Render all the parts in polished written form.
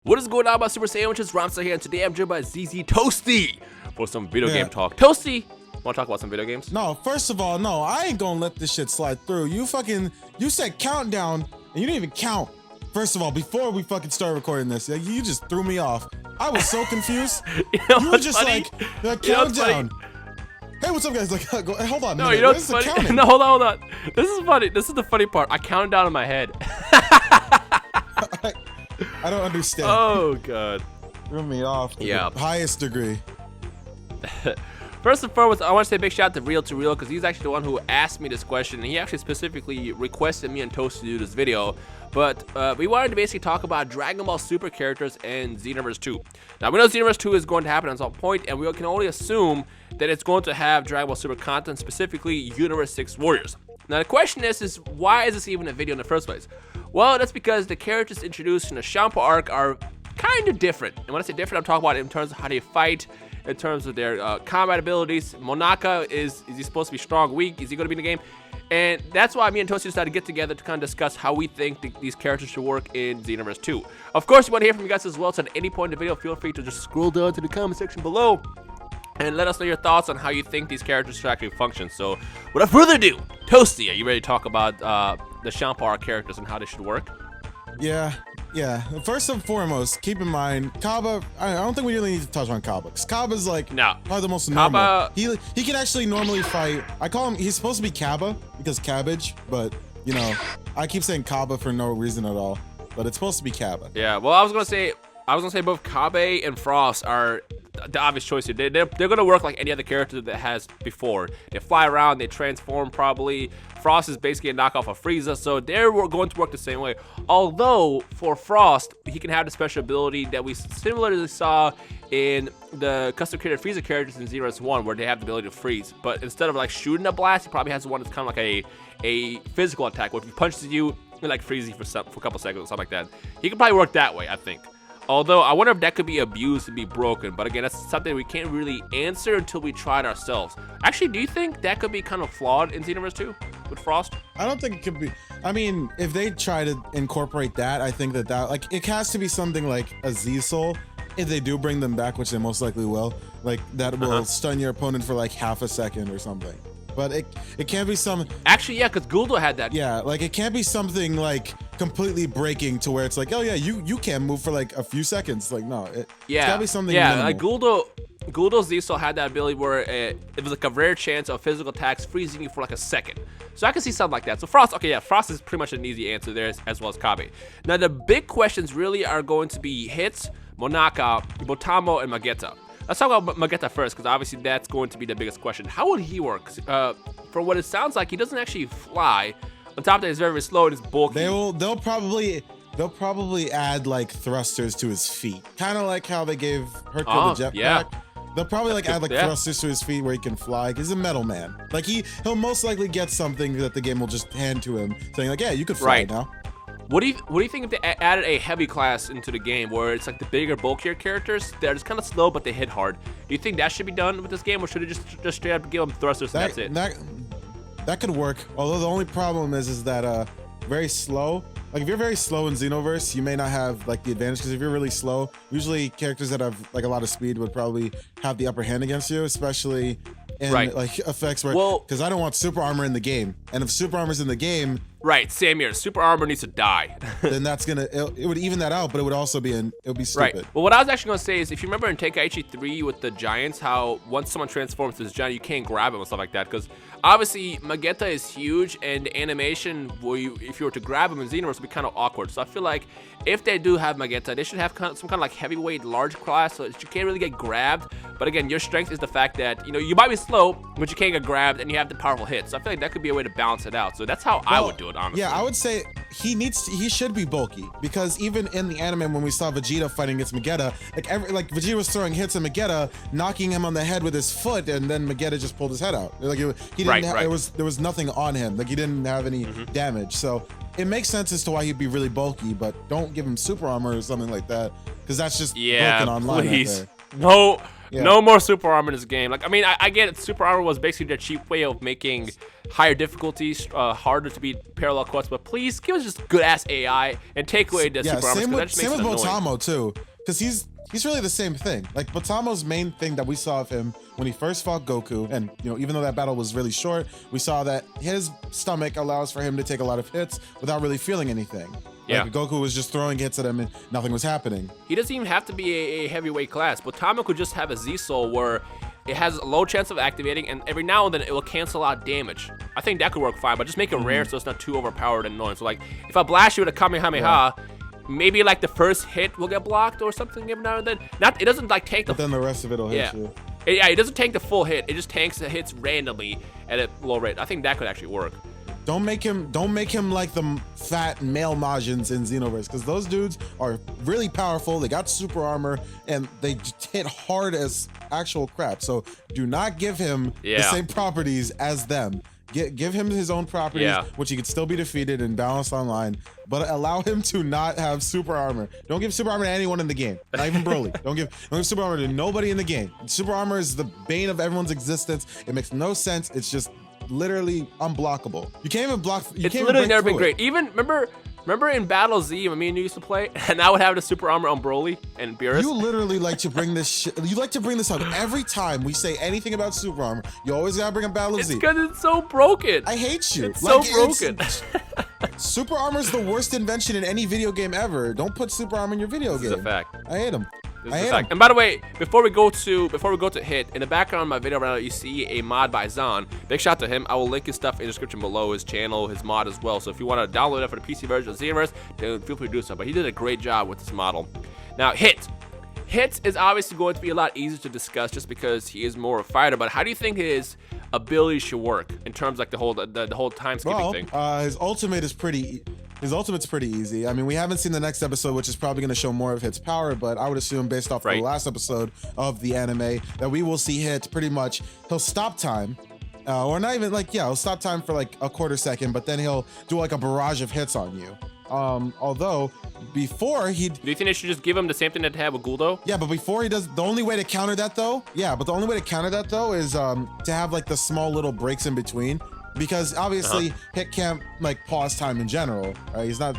What is going on, my Super Sandwiches? Rhymestyle here, and today I'm joined by ZZ Toasty for some video game talk. Toasty, want to talk about some video games? No, first of all, no, I ain't gonna let this shit slide through. You said countdown, and you didn't even count. First of all, before we fucking start recording this, you just threw me off. I was so confused. You were just funny? like countdown. Hey, what's up, guys? Like, hold on. No, you know what's funny? No, hold on. This is funny. This is the funny part. I counted down in my head. I don't understand. Oh, God. Threw me off to the highest degree. First and foremost, I want to say a big shout out to Real because he's actually the one who asked me this question, and he actually specifically requested me and Toast to do this video. But we wanted to basically talk about Dragon Ball Super characters and Xenoverse 2. Now, we know Xenoverse 2 is going to happen at some point, and we can only assume that it's going to have Dragon Ball Super content, specifically Universe 6 Warriors. Now, the question is why is this even a video in the first place? Well, that's because the characters introduced in the Champa arc are kind of different. And when I say different, I'm talking about it in terms of how they fight, in terms of their combat abilities. Monaka, is he supposed to be strong, weak? Is he going to be in the game? And that's why me and Toasty decided to get together to kind of discuss how we think these characters should work in Xenoverse 2. Of course, we want to hear from you guys as well, so at any point in the video, feel free to just scroll down to the comment section below and let us know your thoughts on how you think these characters should actually function. So, without further ado, Toasty, are you ready to talk about the Champa arc characters and how they should work? Yeah. First and foremost, keep in mind, Kaba, I don't think we really need to touch on Kaba, because Kaba's like probably the most normal. He can actually normally fight. I call him, he's supposed to be Kaba, because cabbage, but, you know, I keep saying Kaba for no reason at all, but it's supposed to be Kaba. Yeah, well, I was gonna say both Kabe and Frost are the obvious choice here. They're gonna work like any other character that has before. They fly around, they transform probably. Frost is basically a knockoff of Frieza, so they're going to work the same way. Although for Frost, he can have the special ability that we similarly saw in the custom created Frieza characters in Xenoverse 1, where they have the ability to freeze. But instead of like shooting a blast, he probably has one that's kind of like a physical attack, where if he punches you, it like freezes you for a couple seconds or something like that. He can probably work that way, I think. Although, I wonder if that could be abused and be broken. But again, that's something we can't really answer until we try it ourselves. Actually, do you think that could be kind of flawed in Xenoverse 2 with Frost? I don't think it could be. I mean, if they try to incorporate that, I think that like, it has to be something like a Z-Soul. If they do bring them back, which they most likely will, like, that will stun your opponent for like half a second or something. But it can't be some... Actually, yeah, because Guldo had that. Yeah, like, it can't be something, like, completely breaking to where it's like, oh, yeah, you can't move for, like, a few seconds. Like, no. It's gotta be something minimal. Like, Guldo's Z-Soul had that ability where it was, like, a rare chance of physical attacks freezing you for, like, a second. So I can see something like that. So Frost, okay, yeah, Frost is pretty much an easy answer there, as well as Kabe. Now, the big questions really are going to be Hits, Monaka, Botamo, and Vegeta. Let's talk about Vegeta first, because obviously that's going to be the biggest question. How would he work? For what it sounds like, he doesn't actually fly. On top of that, he's very, very slow and he's bulky. They'll probably add like thrusters to his feet, kind of like how they gave Hercule the jetpack. Yeah. They'll probably like add like thrusters to his feet where he can fly. He's a metal man. Like he'll most likely get something that the game will just hand to him, saying like, yeah, you could fly now. What do you think if they added a heavy class into the game where it's like the bigger, bulkier characters that are just kind of slow but they hit hard? Do you think that should be done with this game, or should it just straight up give them thrusters and that's it? That could work. Although the only problem is that very slow. Like if you're very slow in Xenoverse, you may not have like the advantage, because if you're really slow, usually characters that have like a lot of speed would probably have the upper hand against you, especially in like effects where, because I don't want super armor in the game, and if super armor's in the game, same here. Super armor needs to die. Then that's it would even that out, but it would also be it would be stupid. Right. Well, what I was actually gonna say is, if you remember in Tenkaichi 3 with the giants, how once someone transforms to this giant, you can't grab him and stuff like that, because obviously Vegeta is huge, and the animation where if you were to grab him in Xenoverse would be kind of awkward. So I feel like if they do have Vegeta, they should have some kind of like heavyweight large class, so you can't really get grabbed. But again, your strength is the fact that, you know, you might be slow, but you can't get grabbed, and you have the powerful hits. So I feel like that could be a way to balance it out. So that's how I would do it, honestly. Yeah, I would say he should be bulky, because even in the anime when we saw Vegeta fighting against Vegeta, like Vegeta was throwing hits at Vegeta, knocking him on the head with his foot, and then Vegeta just pulled his head out. Like he didn't there was nothing on him. Like he didn't have any damage. So it makes sense as to why he'd be really bulky, but don't give him super armor or something like that, because that's just broken online. Please. Right there. Yeah. No more super armor in this game. Like, I mean, I get it. Super armor was basically their cheap way of making higher difficulties harder to beat parallel quests, but please give us just good ass AI and take away the super armor. Same with Botamo too, because he's really the same thing. Like Botamo's main thing that we saw of him when he first fought Goku, and even though that battle was really short, we saw that his stomach allows for him to take a lot of hits without really feeling anything. Yeah. Like Goku was just throwing hits at him and nothing was happening. He doesn't even have to be a heavyweight class. Botamo could just have a Z-Soul where it has a low chance of activating, and every now and then it will cancel out damage. I think that could work fine, but just make it rare so it's not too overpowered and annoying. So like, if I blast you with a Kamehameha, maybe like the first hit will get blocked or something every now and then. It doesn't like tank But then the rest of it will hit you. It doesn't tank the full hit. It just tanks the hits randomly at a low rate. I think that could actually work. Don't make him like the fat male Majins in Xenoverse, because those dudes are really powerful. They got super armor and they just hit hard as actual crap. So do not give him the same properties as them. Give him his own properties, which he could still be defeated and balanced online, but allow him to not have super armor. Don't give super armor to anyone in the game, not even Broly. Don't give super armor to nobody in the game. Super armor is the bane of everyone's existence. It makes no sense. It's just literally unblockable. You can't even block. It's literally never been great. Even remember in Battle Z when me and you used to play, and I would have the super armor on Broly and Beerus. You literally like to bring this shit. You like to bring this up every time we say anything about super armor. You always gotta bring up Battle Z. It's because it's so broken. I hate you. It's so broken. Super armor is the worst invention in any video game ever. Don't put super armor in your video game. This is a fact. I hate him. And by the way, before we go to hit, in the background of my video right now, you see a mod by Zon. Big shout out to him. I will link his stuff in the description below, his channel, his mod as well. So if you want to download it for the PC version of Xenoverse, then feel free to do so. But he did a great job with this model. Now, Hit is obviously going to be a lot easier to discuss just because he is more a fighter. But how do you think his abilities should work in terms of like the whole time skipping thing? His ultimate's pretty easy. I mean, we haven't seen the next episode, which is probably going to show more of Hit's power, but I would assume based off the last episode of the anime that we will see Hit pretty much, he'll stop time, or not even like, he'll stop time for like a quarter second, but then he'll do like a barrage of hits on you. Although before do you think they should just give him the same thing that they have with Guldo? Yeah, but before he does, the only way to counter that though is to have like the small little breaks in between. Because obviously Hit can't like pause time in general, right? He's not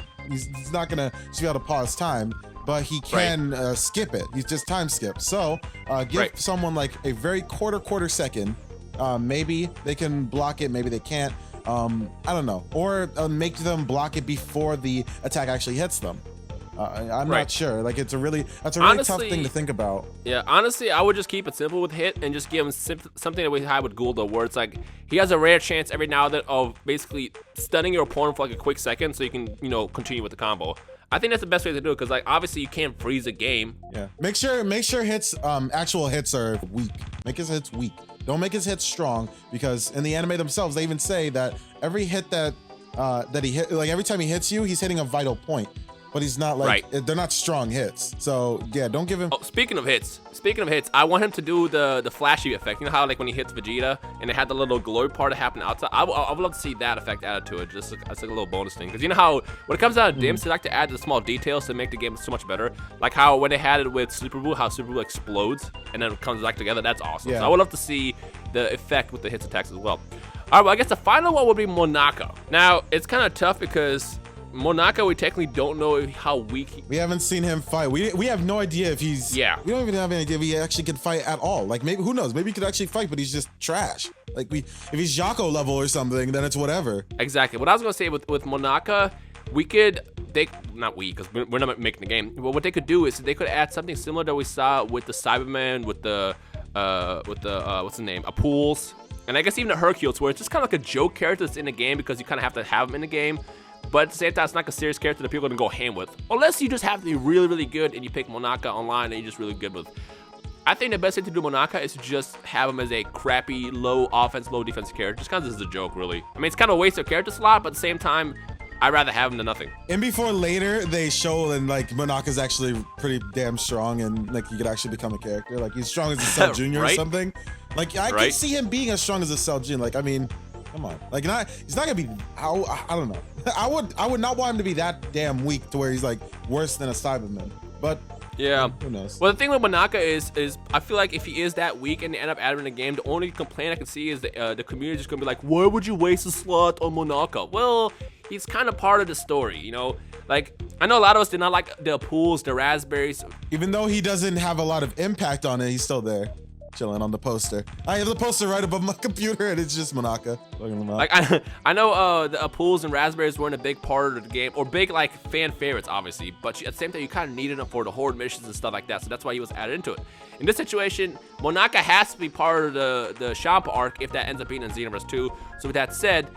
gonna just be able to pause time, but he can skip it. He's just time skip. So give someone like a very quarter second. Maybe they can block it, maybe they can't. I don't know. Or make them block it before the attack actually hits them. I'm not sure. Like that's a really tough thing to think about. Yeah, honestly, I would just keep it simple with Hit and just give him something that we had with Guldo, where it's like he has a rare chance every now and then of basically stunning your opponent for like a quick second, so you can continue with the combo. I think that's the best way to do it, because like obviously you can't freeze a game. Yeah. Make sure Hit's actual hits are weak. Make his hits weak. Don't make his hits strong, because in the anime themselves they even say that every hit that he hit, like every time he hits you, he's hitting a vital point. But he's not like they're not strong hits. So yeah, don't give him. Oh, speaking of hits, I want him to do the flashy effect. You know how like when he hits Vegeta and it had the little glowy part that happened outside. I would love to see that effect added to it. Just as like a little bonus thing. Because you know how when it comes out of dims, they like to add the small details to make the game so much better. Like how when they had it with Super Buu, how Super Buu explodes and then it comes back together. That's awesome. Yeah. So I would love to see the effect with the hits attacks as well. All right, well I guess the final one would be Monaka. Now it's kind of tough because Monaka, we technically don't know how weak we haven't seen him fight. We have no idea if he's we don't even have any idea if he actually can fight at all. Like maybe, who knows, maybe he could actually fight, but he's just trash. Like if he's Jaco level or something, then it's whatever. Exactly. What I was gonna say with Monaka, not we, because we're not making the game, but what they could do is they could add something similar that we saw with the Cyberman, with the what's the name, Apools, and I guess even the Hercules, where it's just kind of like a joke character that's in the game because you kind of have to have him in the game. But at the same time, it's not a serious character that people are going to go ham with. Unless you just have to be really, really good and you pick Monaka online and you're just really good with. I think the best thing to do Monaka is to just have him as a crappy, low offense, low defense character. Just kind of as a joke, really. I mean, it's kind of a waste of character slot, but at the same time, I'd rather have him than nothing. And before later, they show and like Monaka's actually pretty damn strong and like he could actually become a character. Like he's strong as a Cell Jr. or something. Like I can see him being as strong as a Cell Jr. Like, I mean, come on. Like he's not gonna be, I don't know. I would not want him to be that damn weak to where he's like worse than a Cyberman. But Yeah. Who knows? Well, the thing with Monaka is I feel like if he is that weak and they end up adding in the game, the only complaint I can see is the community is just gonna be like, why would you waste a slot on Monaka? Well, he's kind of part of the story, you know. Like, I know a lot of us did not like the pools, the raspberries. Even though he doesn't have a lot of impact on it, he's still there, chilling on the poster. I have the poster right above my computer, and it's just Monaka. Like, I know the pools and raspberries weren't a big part of the game, or big, like, fan favorites, obviously. But at the same time, you kind of needed them for the horde missions and stuff like that, so that's why he was added into it. In this situation, Monaka has to be part of the Champa arc if that ends up being in Xenoverse 2. So with that said,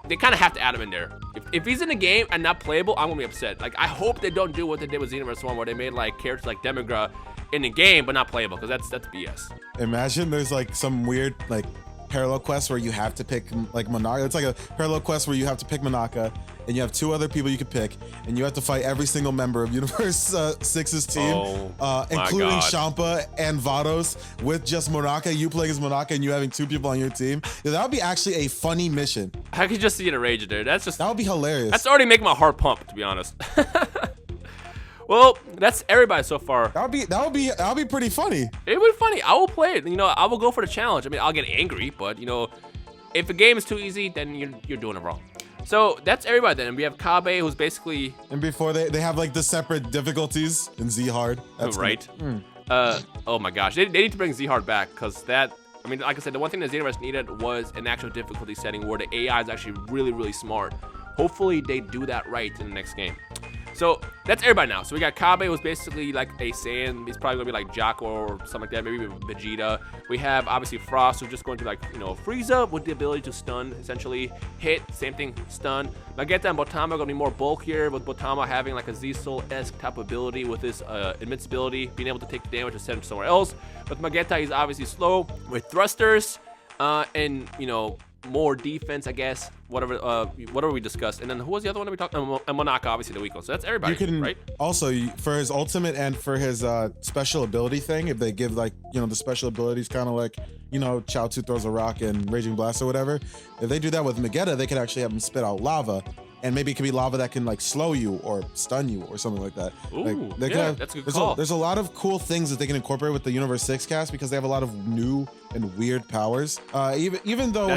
they kind of have to add him in there. If he's in the game and not playable, I'm gonna be upset. Like, I hope they don't do what they did with Xenoverse 1, where they made like characters like Demigra in the game but not playable, because that's BS. Imagine there's like some weird like parallel quest where you have to pick like Monaka. It's like a parallel quest where you have to pick Monaka, and you have 2 other people you could pick, and you have to fight every single member of Universe 6's team, including Champa and Vados, with just Monaka. You playing as Monaka and you having 2 people on your team. Yeah, that would be actually a funny mission. I could just see it rage there. That would be hilarious. That's already making my heart pump, to be honest. Well, that's everybody so far. That would be pretty funny. It would be funny. I will play it. You know, I will go for the challenge. I mean, I'll get angry, but you know, if a game is too easy, then you're doing it wrong. So that's everybody then. And we have Kabe, who's basically... And before they have like the separate difficulties in Z hard. That's right. Oh my gosh, they need to bring Z hard back, because that... I mean, like I said, the one thing that Xenoverse needed was an actual difficulty setting where the AI is actually really, really smart. Hopefully they do that right in the next game. So that's everybody now. So we got Kabe, who's basically like a Saiyan. He's probably gonna be like Jocko or something like that, maybe Vegeta. We have obviously Frost, who's just going to, like, you know, Frieza with the ability to stun, essentially. Hit, same thing, stun. Vegeta and Botama are gonna be more bulkier, with Botama having like a Z-Soul-esque type ability with his invincibility, being able to take the damage and send him somewhere else. With Vegeta, he's obviously slow with thrusters, and you know, more defense, I guess, whatever we discussed. And then who was the other one that we talked about? And Monaka, obviously, the weak one. So that's everybody, right? Also, for his ultimate and for his special ability thing, if they give, like, you know, the special abilities kind of like, you know, Chaozu throws a rock and Raging Blast or whatever, if they do that with Vegeta, they could actually have him spit out lava. And maybe it could be lava that can like slow you or stun you or something like that. Ooh, like, yeah, that's a good call. There's a lot of cool things that they can incorporate with the Universe 6 cast, because they have a lot of new and weird powers. Even though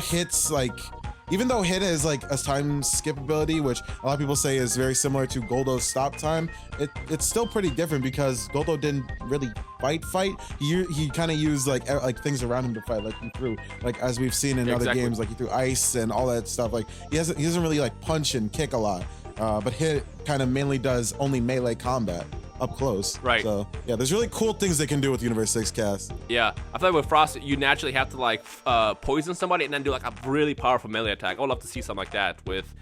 Hit is like a time skip ability, which a lot of people say is very similar to Goldo's stop time, it's still pretty different, because Goldo didn't really fight. He kind of used like things around him to fight, like he threw, like as we've seen in other games, like he threw ice and all that stuff. Like he doesn't really like punch and kick a lot, but Hit kind of mainly does only melee combat up close. Right. So yeah, there's really cool things they can do with Universe 6 cast. Yeah, I feel like with Frost, you naturally have to like poison somebody and then do like a really powerful melee attack. I would love to see something like that with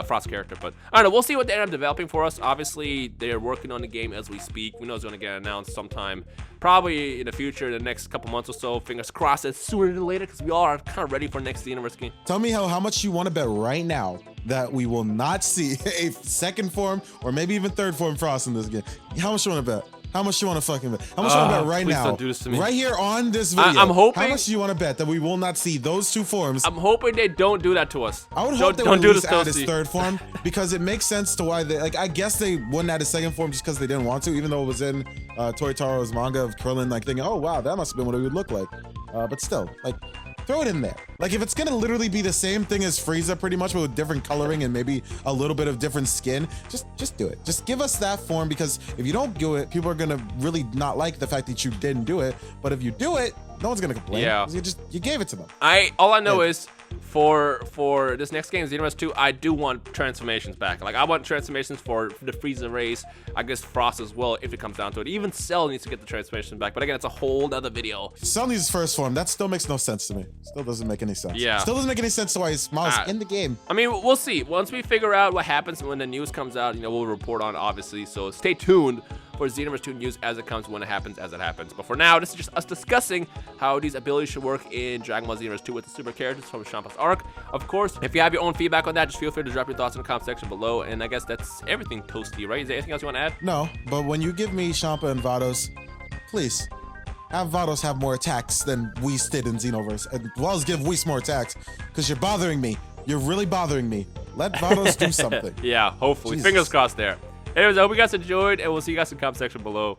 Frost's character, but I don't know. We'll see what they end up developing for us. Obviously, they're working on the game as we speak. We know it's going to get announced sometime, probably in the future, the next couple months or so. Fingers crossed, it's sooner than later, because we all are kind of ready for next Xenoverse game. Tell me how much you want to bet right now that we will not see a second form or maybe even third form Frost in this game. How much you want to bet? How much you want to fucking bet? How much you want to bet right now? Don't do this to me. Right here on this video. I'm hoping. How much do you want to bet that we will not see those 2 forms? I'm hoping they don't do that to us. I would hope they would at least add his third form, because it makes sense to why they, like, I guess they wouldn't add a second form just because they didn't want to, even though it was in Toritaro's manga of Krillin, like thinking, oh wow, that must have been what it would look like. But still, like, throw it in there. Like, if it's gonna literally be the same thing as Frieza pretty much, but with different coloring and maybe a little bit of different skin, just do it. Just give us that form, because if you don't do it, people are gonna really not like the fact that you didn't do it. But if you do it, no one's gonna complain. Yeah. You gave it to them. All I know is for this next game, Xenoverse 2, I do want transformations back. Like, I want transformations for the Frieza race. I guess Frost as well, if it comes down to it. Even Cell needs to get the transformation back. But again, it's a whole other video. Cell needs his first form. That still makes no sense to me. Still doesn't make any sense. Yeah. Still doesn't make any sense to why his mom's in the game. I mean, we'll see. Once we figure out what happens when the news comes out, you know, we'll report on it, obviously. So stay tuned for Xenoverse 2 news as it comes, when it happens, as it happens. But for now, this is just us discussing how these abilities should work in Dragon Ball Xenoverse 2 with the super characters from Champa's arc. Of course, if you have your own feedback on that, just feel free to drop your thoughts in the comment section below. And I guess that's everything, Toasty, right? Is there anything else you want to add? No, but when you give me Champa and Vados, please have Vados have more attacks than Whis did in Xenoverse, as well as give Whis more attacks, because you're bothering me. You're really bothering me. Let Vados do something. Yeah, hopefully. Jesus. Fingers crossed there. Anyways, I hope you guys enjoyed, and we'll see you guys in the comment section below.